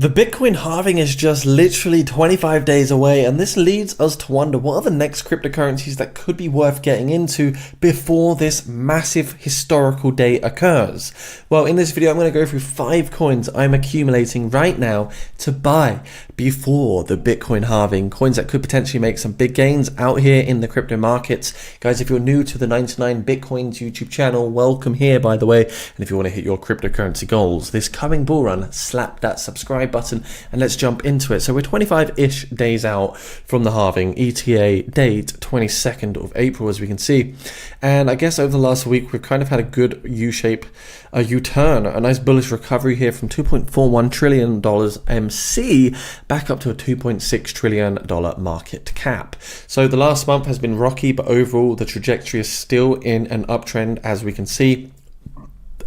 The Bitcoin halving is just literally 25 days away, and this leads us to wonder what are the next cryptocurrencies that could be worth getting into before this massive historical day occurs. Well, in this video, I'm going to go through 5 coins I'm accumulating right now to buy before the Bitcoin halving, coins that could potentially make some big gains out here in the crypto markets. Guys, if you're new to the 99 Bitcoins YouTube channel, welcome here, by the way. And if you want to hit your cryptocurrency goals this coming bull run, slap that subscribe button and let's jump into it. So we're 25-ish days out from the halving, ETA date 22nd of April, as we can see. And I guess over the last week, we've kind of had a good U-shape, a U-turn, a nice bullish recovery here from $2.41 trillion MC back up to a $2.6 trillion market cap. So the last month has been rocky, but overall the trajectory is still in an uptrend, as we can see.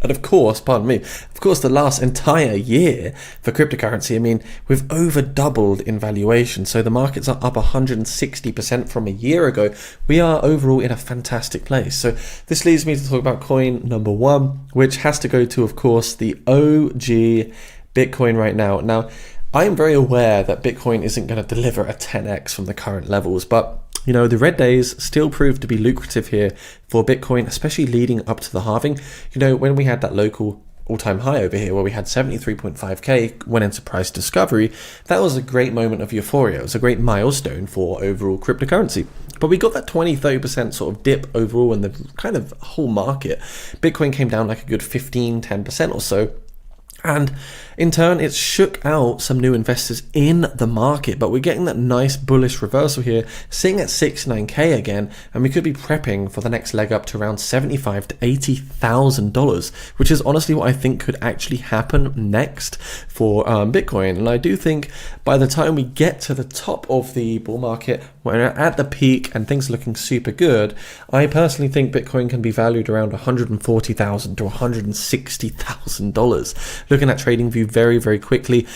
And of course, the last entire year for cryptocurrency, I mean, we've over doubled in valuation. So the markets are up 160% from a year ago. We are overall in a fantastic place. So this leads me to talk about coin number 1, which has to go to, of course, the OG Bitcoin right now. Now, I am very aware that Bitcoin isn't going to deliver a 10x from the current levels, but you know, the red days still proved to be lucrative here for Bitcoin, especially leading up to the halving. You know, when we had that local all-time high over here where we had 73.5k went into price discovery, that was a great moment of euphoria. It was a great milestone for overall cryptocurrency. But we got that 20-30% sort of dip overall in the kind of whole market. Bitcoin came down like a good 15-10% or so. And in turn, it shook out some new investors in the market, but we're getting that nice bullish reversal here, sitting at 69k again, and we could be prepping for the next leg up to around $75,000 to $80,000, which is honestly what I think could actually happen next for Bitcoin. And I do think by the time we get to the top of the bull market, when we're at the peak and things are looking super good, I personally think Bitcoin can be valued around $140,000 to $160,000. Looking at TradingView very, very quickly,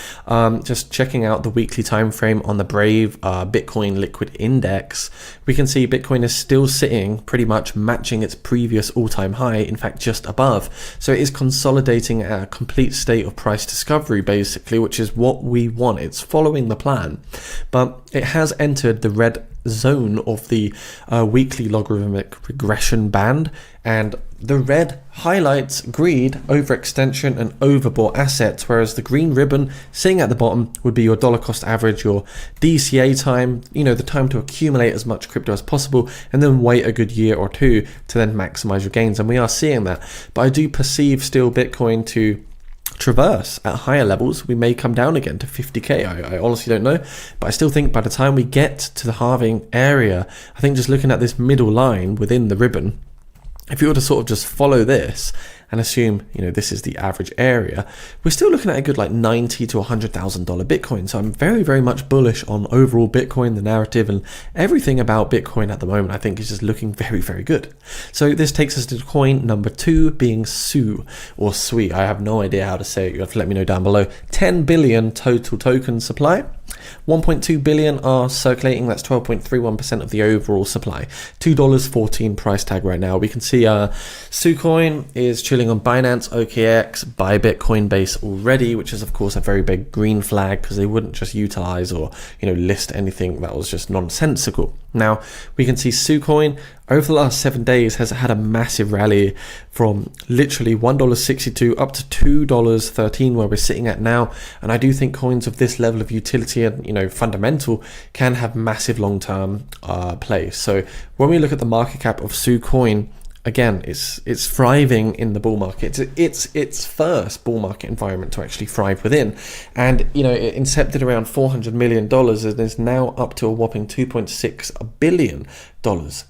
just checking out the weekly time frame on the Brave Bitcoin Liquid Index, we can see Bitcoin is still sitting pretty much matching its previous all-time high, in fact just above. So it is consolidating at a complete state of price discovery basically, which is what we want. It's following the plan, but it has entered the red zone of the weekly logarithmic regression band, and the red highlights greed, overextension and overbought assets, whereas the green ribbon sitting at the bottom would be your dollar cost average, your DCA time, you know, the time to accumulate as much crypto as possible and then wait a good year or two to then maximize your gains. And we are seeing that, but I do perceive still Bitcoin to traverse at higher levels. We may come down again to 50k. I honestly don't know, but I still think by the time we get to the halving area, I think just looking at this middle line within the ribbon, if you were to sort of just follow this and assume, you know, this is the average area, we're still looking at a good like $90,000 to $100,000 Bitcoin. So I'm very, very much bullish on overall Bitcoin, the narrative and everything about Bitcoin at the moment. I think is just looking very, very good. So this takes us to coin number 2, being SU or SUI. I have no idea how to say it. You have to let me know down below. 10 billion total token supply. 1.2 billion are circulating. That's 12.31% of the overall supply. $2.14 price tag right now. We can see SuCoin is chilling on Binance, OKX, Bybit, Coinbase already, which is of course a very big green flag because they wouldn't just utilize or, you know, list anything that was just nonsensical. Now we can see SuCoin over the last 7 days has had a massive rally from literally $1.62 up to $2.13 where we're sitting at now. And I do think coins of this level of utility and, you know, fundamental can have massive long-term play. So when we look at the market cap of SuCoin, again, it's thriving in the bull market. It's its first bull market environment to actually thrive within. And, you know, it incepted around $400 million and is now up to a whopping $2.6 billion.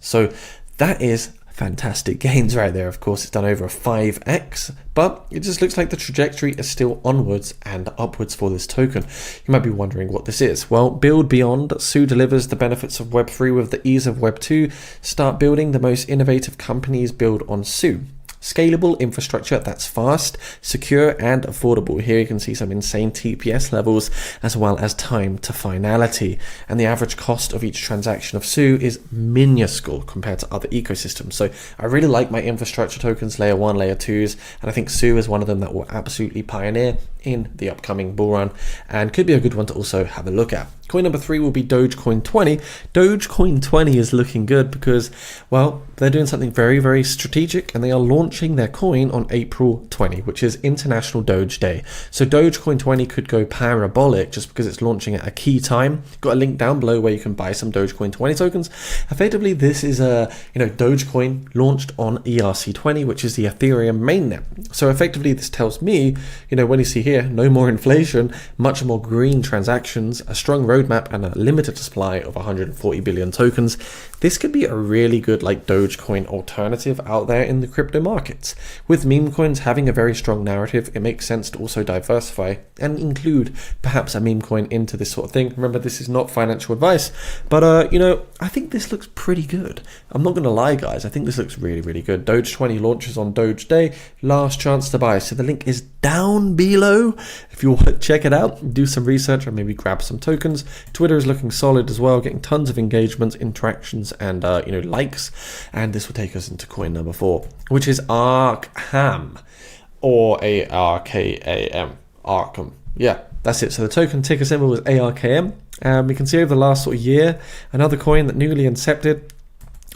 So that is fantastic gains right there. Of course, it's done over a 5x, but it just looks like the trajectory is still onwards and upwards for this token. You might be wondering what this is. Well, build beyond. Su delivers the benefits of Web3 with the ease of Web2. Start building. The most innovative companies build on Su. scalable infrastructure that's fast, secure, and affordable. Here you can see some insane TPS levels as well as time to finality. And the average cost of each transaction of SU is minuscule compared to other ecosystems. So I really like my infrastructure tokens, layer 1, layer 2s, and I think SU is one of them that will absolutely pioneer in the upcoming bull run and could be a good one to also have a look at. Coin number 3 will be Dogecoin 20. Dogecoin 20 is looking good because, well, they're doing something very, very strategic, and they are launching their coin on April 20, which is International Doge Day. So Dogecoin 20 could go parabolic just because it's launching at a key time. Got a link down below where you can buy some Dogecoin 20 tokens. Effectively, this is a Dogecoin launched on ERC20, which is the Ethereum mainnet. So effectively, this tells me, when you see here, no more inflation, much more green transactions, a strong roadmap, and a limited supply of 140 billion tokens. This could be a really good Dogecoin alternative out there in the crypto markets. With meme coins having a very strong narrative, it makes sense to also diversify and include perhaps a meme coin into this sort of thing. Remember, this is not financial advice, but I think this looks pretty good. I'm not gonna lie, guys, I think this looks really, really good. Doge 20 launches on Doge Day, last chance to buy. So the link is down below. If you want to check it out, do some research and maybe grab some tokens. Twitter is looking solid as well, getting tons of engagements, interactions, and likes. And this will take us into coin number 4, which is Arkham, or ARKAM. Arkham. Yeah, that's it. So the token ticker symbol was ARKM. We can see over the last sort of year, another coin that newly incepted.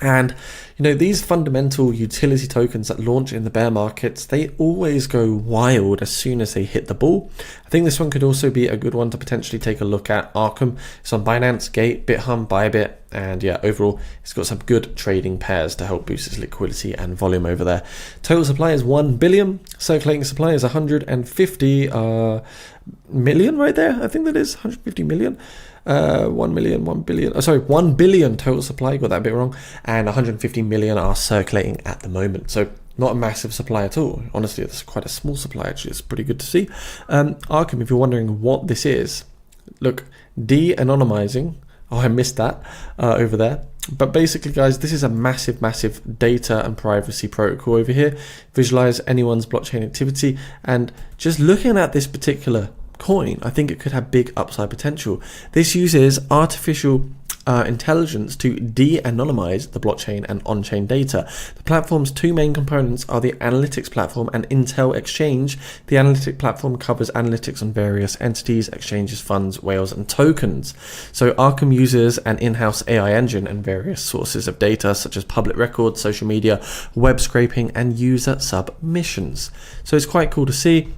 And these fundamental utility tokens that launch in the bear markets, they always go wild as soon as they hit the bull. I think this one could also be a good one to potentially take a look at. Arkham. It's on Binance, Gate, BitHum, Bybit, and yeah, overall it's got some good trading pairs to help boost its liquidity and volume over there. Total supply is 1 billion. Circulating supply is 150 million right there. I think that is 150 million. 1 billion total supply, got that a bit wrong, and 150 million are circulating at the moment. So not a massive supply at all. Honestly, it's quite a small supply actually. It's pretty good to see. Arkham, if you're wondering what this is, look, de-anonymizing. Oh, I missed that over there. But basically, guys, this is a massive data and privacy protocol over here. Visualize anyone's blockchain activity, and just looking at this particular coin, I think it could have big upside potential. This uses artificial intelligence to de-anonymize the blockchain and on-chain data. The platform's two main components are the analytics platform and Intel Exchange. The analytic platform covers analytics on various entities, exchanges, funds, whales, and tokens. So Arkham uses an in-house AI engine and various sources of data such as public records, social media, web scraping, and user submissions. So it's quite cool to see.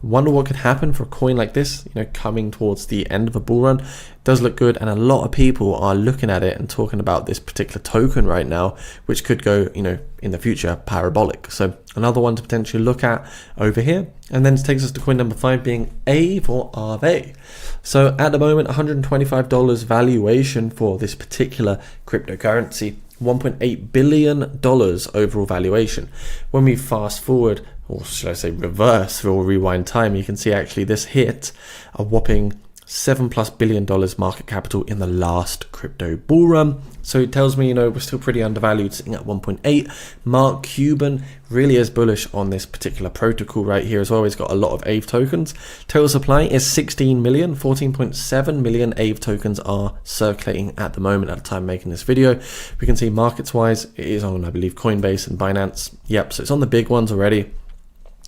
Wonder what could happen for a coin like this, coming towards the end of a bull run. It does look good, and a lot of people are looking at it and talking about this particular token right now, which could go, in the future, parabolic. So another one to potentially look at over here. And then it takes us to coin number 5, being AVE or AVE. So at the moment, $125 valuation for this particular cryptocurrency. $1.8 billion overall valuation. When we fast forward, or should I say reverse or rewind time, you can see actually this hit a whopping $7+ billion market capital in the last crypto bull run. So it tells me, we're still pretty undervalued, sitting at 1.8. Mark Cuban really is bullish on this particular protocol right here as well. He's got a lot of AVE tokens. Total supply is 16 million. 14.7 million AVE tokens are circulating at the moment at the time making this video. We can see markets wise, it is on, I believe, Coinbase and Binance. Yep, so it's on the big ones already,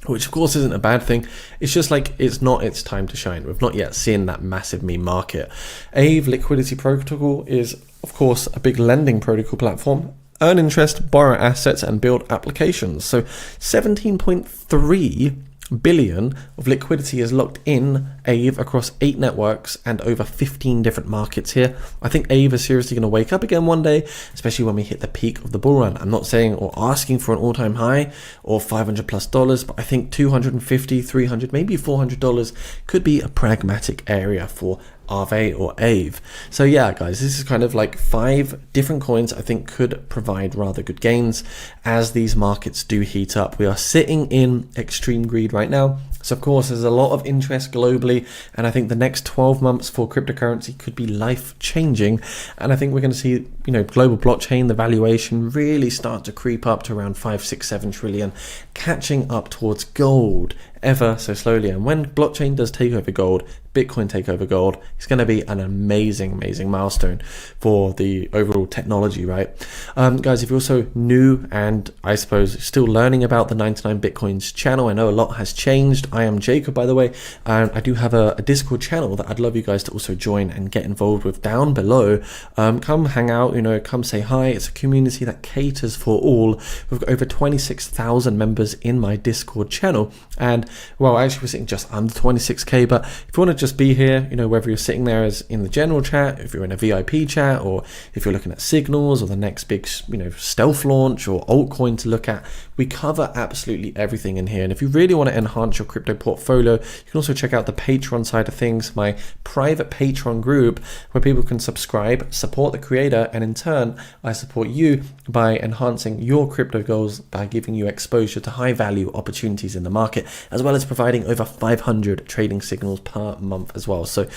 which of course isn't a bad thing. It's just it's not its time to shine. We've not yet seen that massive meme market. AVE liquidity protocol is of course a big lending protocol platform. Earn interest, borrow assets, and build applications. So 17.3 billion of liquidity is locked in AVE across 8 networks and over 15 different markets here. I think AVE is seriously going to wake up again one day, especially when we hit the peak of the bull run. I'm not saying or asking for an all-time high or $500+, but I think $250, $300, maybe $400 could be a pragmatic area for AVE or AVE. So yeah, guys, this is kind of 5 different coins I think could provide rather good gains as these markets do heat up. We are sitting in extreme greed right now. So of course, there's a lot of interest globally, and I think the next 12 months for cryptocurrency could be life-changing. And I think we're going to see, global blockchain, the valuation really start to creep up to around 5, 6, 7 trillion, catching up towards gold ever so slowly. And when blockchain does take over gold, Bitcoin take over gold, it's going to be an amazing milestone for the overall technology, right? Guys, if you're also new and I suppose still learning about the 99 Bitcoins channel, I know a lot has changed. I am Jacob, by the way, and I do have a Discord channel that I'd love you guys to also join and get involved with down below. Come hang out, come say hi. It's a community that caters for all. We've got over 26,000 members in my Discord channel, and well, actually we're sitting just under 26k, but if you want to just be here, whether you're sitting there as in the general chat, if you're in a VIP chat, or if you're looking at signals or the next big, stealth launch or altcoin to look at, we cover absolutely everything in here. And if you really want to enhance your crypto portfolio, you can also check out the Patreon side of things, my private Patreon group where people can subscribe, support the creator, and in turn, I support you by enhancing your crypto goals by giving you exposure to high value opportunities in the market, as well as providing over 500 trading signals per month as well. So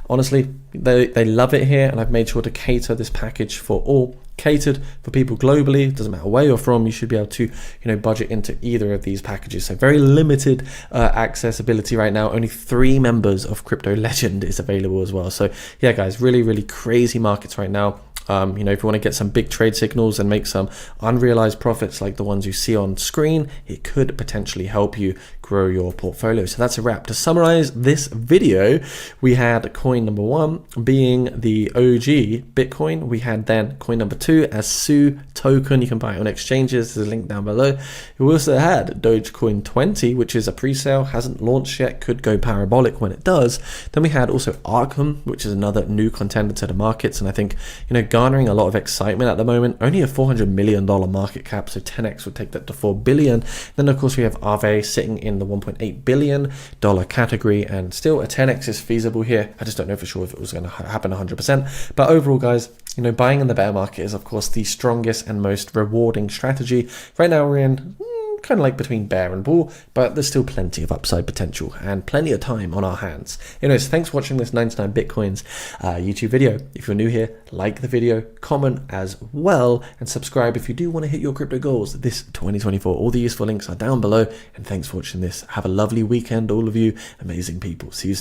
honestly, they love it here, and I've made sure to cater this package for all. Catered for people globally. It doesn't matter where you're from, you should be able to budget into either of these packages. So very limited accessibility right now. Only 3 members of Crypto Legend is available as well. So yeah, guys, really crazy markets right now. If you want to get some big trade signals and make some unrealized profits like the ones you see on screen, it could potentially help you grow your portfolio. So that's a wrap. To summarize this video, we had coin number 1 being the OG Bitcoin. We had then coin number 2 as SU token. You can buy it on exchanges. There's a link down below. We also had Dogecoin 20, which is a pre-sale, hasn't launched yet, could go parabolic when it does. Then we had also Arkham, which is another new contender to the markets, and I think garnering a lot of excitement at the moment. Only a $400 million market cap, so 10x would take that to 4 billion. Then of course we have Aave sitting in the $1.8 billion category, and still a 10x is feasible here. I just don't know for sure if it was going to happen 100%. But overall, guys, buying in the bear market is of course the strongest and most rewarding strategy. Right now we're in kind of like between bear and bull, but there's still plenty of upside potential and plenty of time on our hands. Anyways, thanks for watching this 99 Bitcoins YouTube video. If you're new here, like the video, comment as well, and subscribe if you do want to hit your crypto goals this 2024. All the useful links are down below, and thanks for watching this. Have a lovely weekend, all of you amazing people. See you soon.